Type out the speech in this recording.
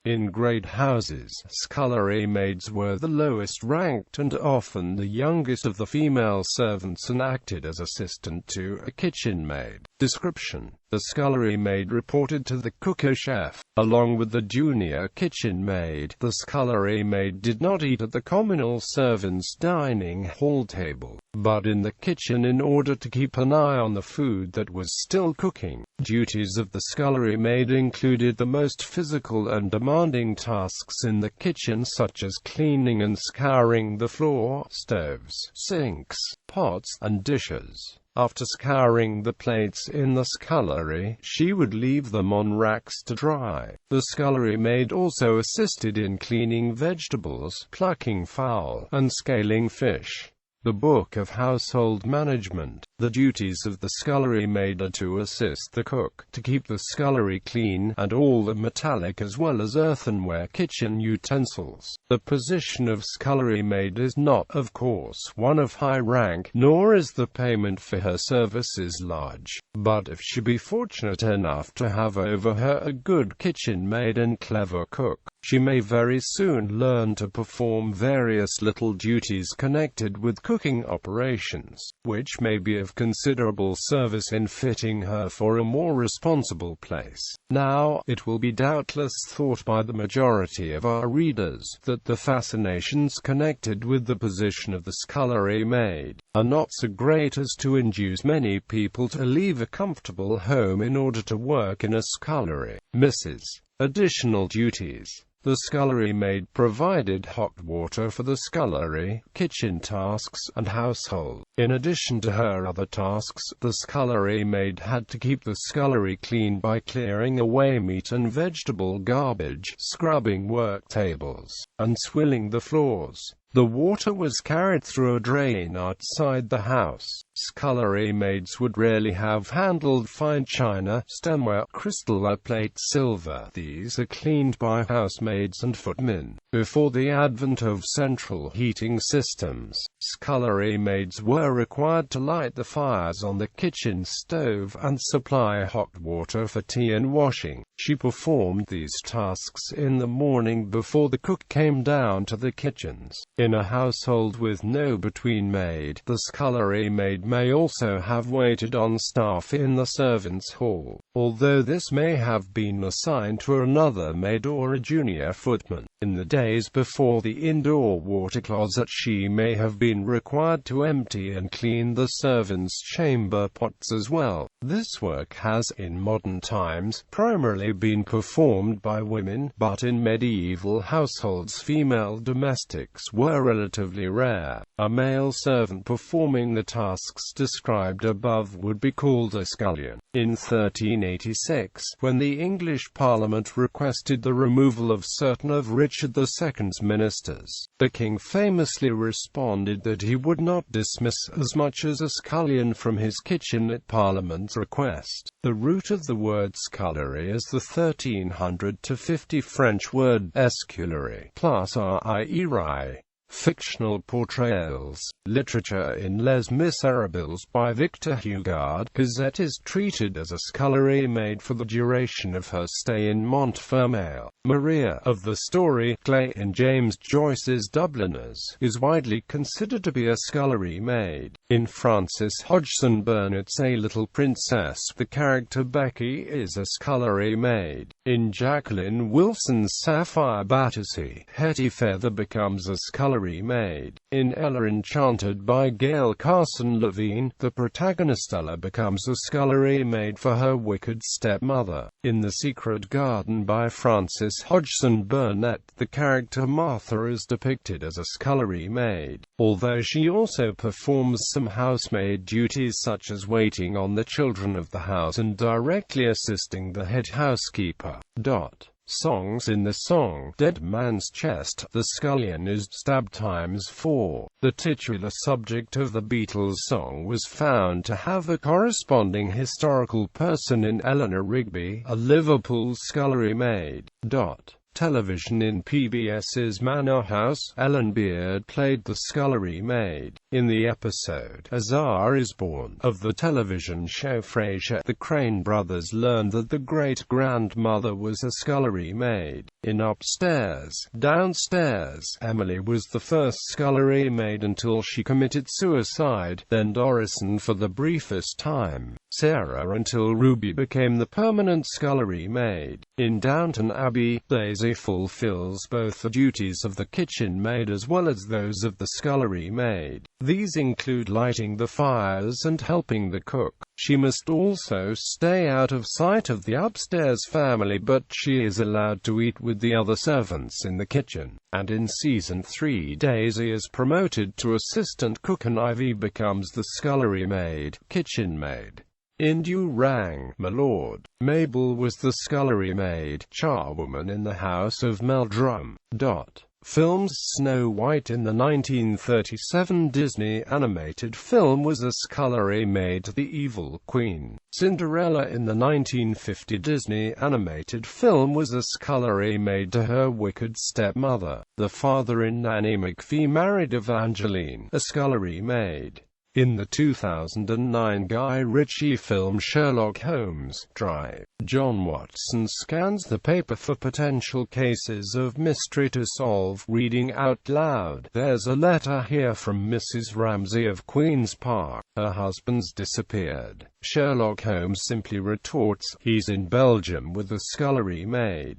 In great houses, scullery maids were the lowest ranked and often the youngest of the female servants and acted as assistant to a kitchen maid. Description: the scullery maid reported to the cook or chef, along with the junior kitchen maid. The scullery maid did not eat at the communal servants' dining hall table, but in the kitchen in order to keep an eye on the food that was still cooking. Duties of the scullery maid included the most physical and demanding tasks in the kitchen, such as cleaning and scouring the floor, stoves, sinks, pots, and dishes. After scouring the plates in the scullery, she would leave them on racks to dry. The scullery maid also assisted in cleaning vegetables, plucking fowl, and scaling fish. The Book of Household Management. The duties of the scullery maid are to assist the cook, to keep the scullery clean, and all the metallic as well as earthenware kitchen utensils. The position of scullery maid is not, of course, one of high rank, nor is the payment for her services large. But if she be fortunate enough to have over her a good kitchen maid and clever cook, she may very soon learn to perform various little duties connected with cooking operations, which may be of considerable service in fitting her for a more responsible place. Now, it will be doubtless thought by the majority of our readers that the fascinations connected with the position of the scullery maid are not so great as to induce many people to leave a comfortable home in order to work in a scullery. Mrs. Additional duties. The scullery maid provided hot water for the scullery, kitchen tasks, and household. In addition to her other tasks, the scullery maid had to keep the scullery clean by clearing away meat and vegetable garbage, scrubbing work tables, and swilling the floors. The water was carried through a drain outside the house. Scullery maids would rarely have handled fine china, stemware, crystal or plate silver. These are cleaned by housemaids and footmen. Before the advent of central heating systems, scullery maids were required to light the fires on the kitchen stove and supply hot water for tea and washing. She performed these tasks in the morning before the cook came down to the kitchens. In a household with no between maid, the scullery maid may also have waited on staff in the servants' hall, although this may have been assigned to another maid or a junior footman. In the days before the indoor water closet, she may have been required to empty and clean the servants' chamber pots as well. This work has, in modern times, primarily been performed by women, but in medieval households female domestics were relatively rare. A male servant performing the tasks described above would be called a scullion. In 1386, when the English Parliament requested the removal of certain of Richard II's ministers, the king famously responded that he would not dismiss as much as a scullion from his kitchen at Parliament's request. The root of the word scullery is the 1350 French word esculerie, plus rie. Fictional portrayals. Literature. In Les Miserables by Victor Hugo, Cosette is treated as a scullery maid for the duration of her stay in Montfermeil. Maria, of the story Clay in James Joyce's Dubliners, is widely considered to be a scullery maid. In Frances Hodgson Burnett's A Little Princess, the character Becky is a scullery maid. In Jacqueline Wilson's Sapphire Battersea, Hetty Feather becomes a scullery maid. In Ella Enchanted by Gail Carson Levine, the protagonist Ella becomes a scullery maid for her wicked stepmother. In The Secret Garden by Frances Hodgson Burnett, the character Martha is depicted as a scullery maid, although she also performs some housemaid duties such as waiting on the children of the house and directly assisting the head housekeeper. Songs. In the song Dead Man's Chest, the scullion is stabbed ×4. The titular subject of the Beatles' song was found to have a corresponding historical person in Eleanor Rigby, a Liverpool scullery maid. Television. In PBS's Manor House, Ellen Beard played the scullery maid. In the episode "A Czar is Born" of the television show Frasier, the Crane brothers learned that the great-grandmother was a scullery maid. In Upstairs, Downstairs, Emily was the first scullery maid until she committed suicide, then Dorison for the briefest time, Sarah until Ruby became the permanent scullery maid. In Downton Abbey, Daisy fulfills both the duties of the kitchen maid as well as those of the scullery maid. These include lighting the fires and helping the cook. She must also stay out of sight of the upstairs family, but she is allowed to eat with the other servants in the kitchen. And in Season 3, Daisy is promoted to assistant cook and Ivy becomes the scullery maid, kitchen maid. In Durang, My Lord, Mabel was the scullery maid, charwoman in the House of Meldrum. Films. Snow White in the 1937 Disney animated film was a scullery maid to the evil queen. Cinderella in the 1950 Disney animated film was a scullery maid to her wicked stepmother. The father in Nanny McPhee married Evangeline, a scullery maid. In the 2009 Guy Ritchie film Sherlock Holmes: Drive, John Watson scans the paper for potential cases of mystery to solve, reading out loud, "There's a letter here from Mrs. Ramsay of Queen's Park. Her husband's disappeared." Sherlock Holmes simply retorts, "He's in Belgium with the scullery maid."